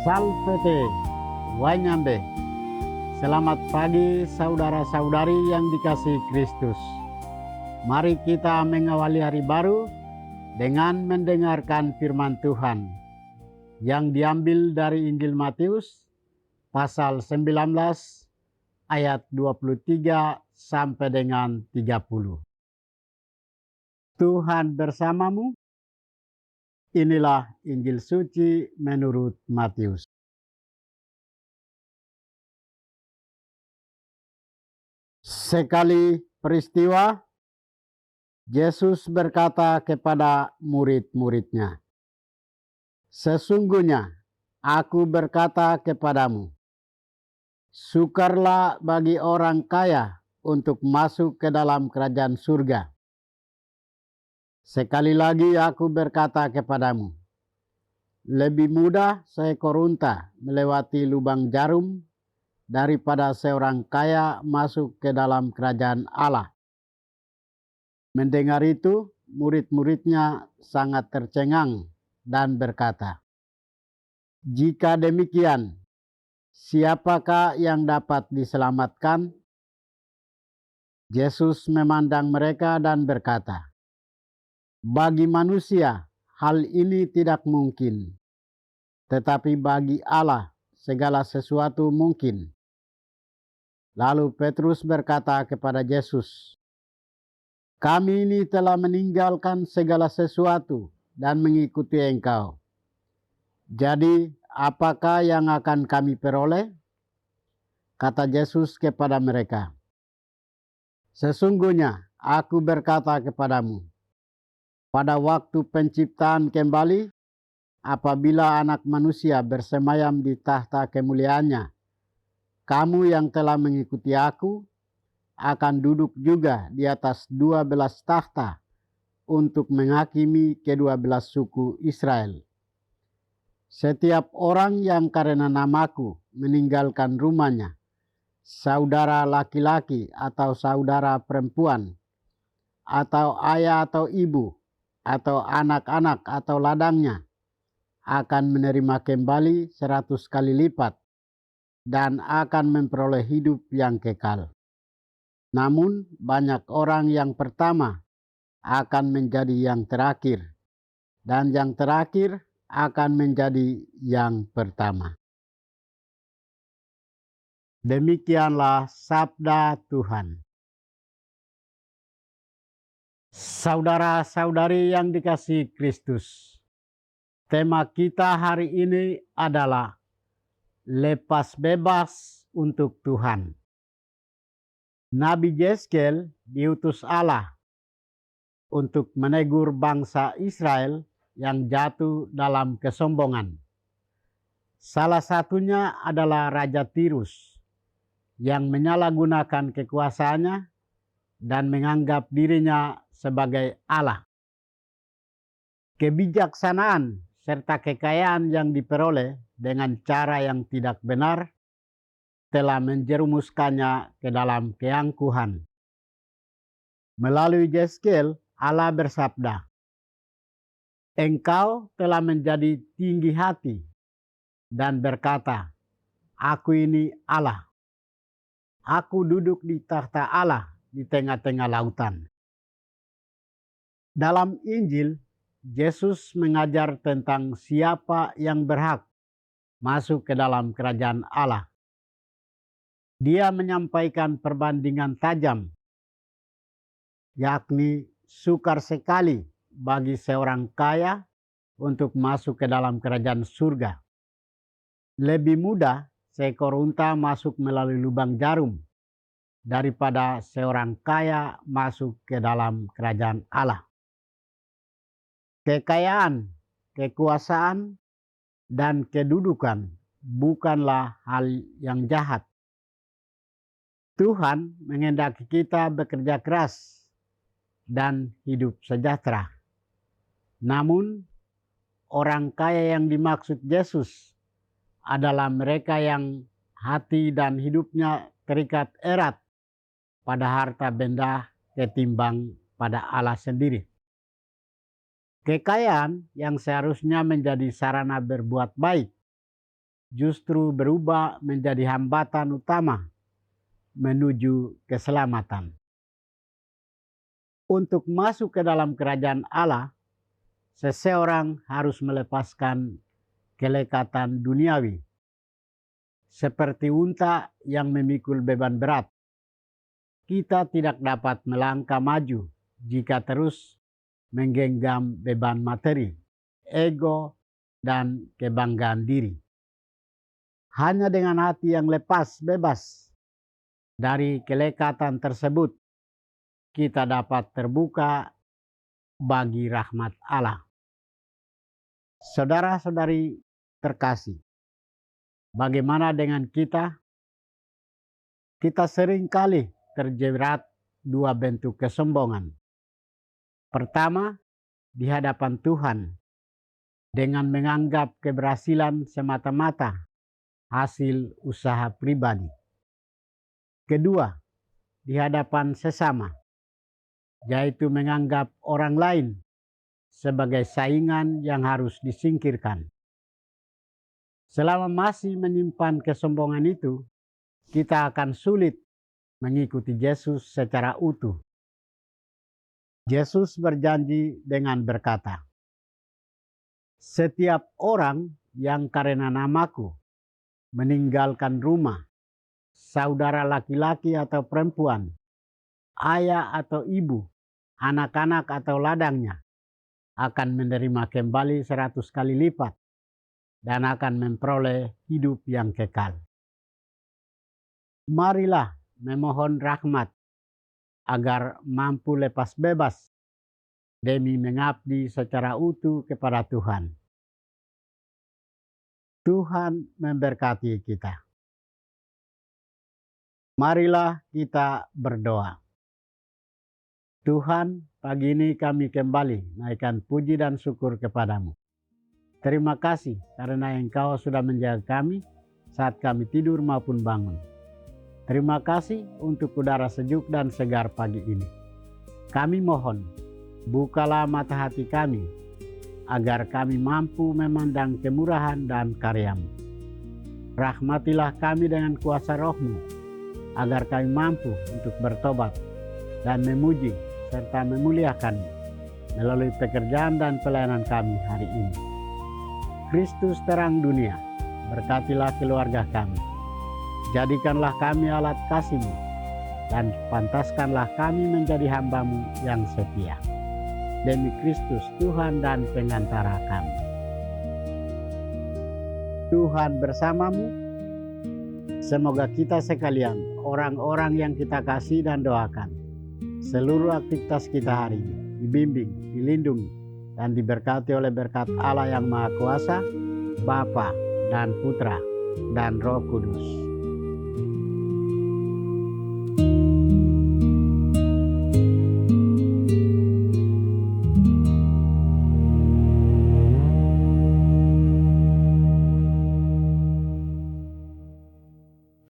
Salvete, Wanyambe. Selamat pagi saudara-saudari yang dikasihi Kristus. Mari kita mengawali hari baru dengan mendengarkan firman Tuhan yang diambil dari Injil Matius pasal 19 ayat 23 sampai dengan 30. Tuhan bersamamu. Inilah Injil suci menurut Matius. Sekali peristiwa, Yesus berkata kepada murid-muridnya, "Sesungguhnya aku berkata kepadamu, sukarlah bagi orang kaya untuk masuk ke dalam kerajaan surga. Sekali lagi aku berkata kepadamu, lebih mudah seekor unta melewati lubang jarum daripada seorang kaya masuk ke dalam kerajaan Allah." Mendengar itu, murid-muridnya sangat tercengang dan berkata, "Jika demikian, siapakah yang dapat diselamatkan?" Yesus memandang mereka dan berkata, "Bagi manusia hal ini tidak mungkin, tetapi bagi Allah segala sesuatu mungkin." Lalu Petrus berkata kepada Yesus, "Kami ini telah meninggalkan segala sesuatu dan mengikuti Engkau. Jadi apakah yang akan kami peroleh?" Kata Yesus kepada mereka, "Sesungguhnya aku berkata kepadamu, pada waktu penciptaan kembali, apabila Anak Manusia bersemayam di tahta kemuliaannya, kamu yang telah mengikuti aku akan duduk juga di atas 12 tahta untuk menghakimi kedua belas suku Israel. Setiap orang yang karena namaku meninggalkan rumahnya, saudara laki-laki atau saudara perempuan, atau ayah atau ibu, atau anak-anak atau ladangnya, akan menerima kembali 100 kali lipat dan akan memperoleh hidup yang kekal. Namun banyak orang yang pertama akan menjadi yang terakhir, dan yang terakhir akan menjadi yang pertama." Demikianlah sabda Tuhan. Saudara-saudari yang dikasihi Kristus, tema kita hari ini adalah lepas bebas untuk Tuhan. Nabi Yeskel diutus Allah untuk menegur bangsa Israel yang jatuh dalam kesombongan. Salah satunya adalah Raja Tirus yang menyalahgunakan kekuasaannya dan menganggap dirinya sebagai Allah. Kebijaksanaan serta kekayaan yang diperoleh dengan cara yang tidak benar telah menjerumuskannya ke dalam keangkuhan. Melalui Yeskel, Allah bersabda, "Engkau telah menjadi tinggi hati dan berkata, aku ini Allah. Aku duduk di takhta Allah di tengah-tengah lautan." Dalam Injil, Yesus mengajar tentang siapa yang berhak masuk ke dalam kerajaan Allah. Dia menyampaikan perbandingan tajam, yakni sukar sekali bagi seorang kaya untuk masuk ke dalam kerajaan surga. Lebih mudah seekor unta masuk melalui lubang jarum daripada seorang kaya masuk ke dalam kerajaan Allah. Kekayaan, kekuasaan, dan kedudukan bukanlah hal yang jahat. Tuhan menghendaki kita bekerja keras dan hidup sejahtera. Namun, orang kaya yang dimaksud Yesus adalah mereka yang hati dan hidupnya terikat erat pada harta benda ketimbang pada Allah sendiri. Kekayaan yang seharusnya menjadi sarana berbuat baik justru berubah menjadi hambatan utama menuju keselamatan. Untuk masuk ke dalam kerajaan Allah, seseorang harus melepaskan kelekatan duniawi. Seperti unta yang memikul beban berat, kita tidak dapat melangkah maju jika terus menggenggam beban materi, ego, dan kebanggaan diri. Hanya dengan hati yang lepas, bebas dari kelekatan tersebut, kita dapat terbuka bagi rahmat Allah. Saudara-saudari terkasih, bagaimana dengan kita? Kita seringkali terjerat dua bentuk kesombongan. Pertama, di hadapan Tuhan dengan menganggap keberhasilan semata-mata hasil usaha pribadi. Kedua, di hadapan sesama, yaitu menganggap orang lain sebagai saingan yang harus disingkirkan. Selama masih menyimpan kesombongan itu, kita akan sulit mengikuti Yesus secara utuh. Yesus berjanji dengan berkata, "Setiap orang yang karena namaku meninggalkan rumah, saudara laki-laki atau perempuan, ayah atau ibu, anak-anak atau ladangnya, akan menerima kembali 100 kali lipat dan akan memperoleh hidup yang kekal." Marilah memohon rahmat agar mampu lepas bebas demi mengabdi secara utuh kepada Tuhan. Tuhan memberkati kita. Marilah kita berdoa. Tuhan, pagi ini kami kembali naikkan puji dan syukur kepadamu. Terima kasih karena Engkau sudah menjaga kami saat kami tidur maupun bangun. Terima kasih untuk udara sejuk dan segar pagi ini. Kami mohon, bukalah mata hati kami, agar kami mampu memandang kemurahan dan karya-Mu. Rahmatilah kami dengan kuasa Roh-Mu, agar kami mampu untuk bertobat dan memuji serta memuliakan-Mu melalui pekerjaan dan pelayanan kami hari ini. Kristus terang dunia, berkatilah keluarga kami. Jadikanlah kami alat kasih-Mu, dan pantaskanlah kami menjadi hamba-Mu yang setia. Demi Kristus Tuhan dan pengantara kami. Tuhan bersamamu. Semoga kita sekalian, orang-orang yang kita kasih dan doakan, seluruh aktivitas kita hari ini dibimbing, dilindungi, dan diberkati oleh berkat Allah yang Maha Kuasa, Bapa dan Putra dan Roh Kudus.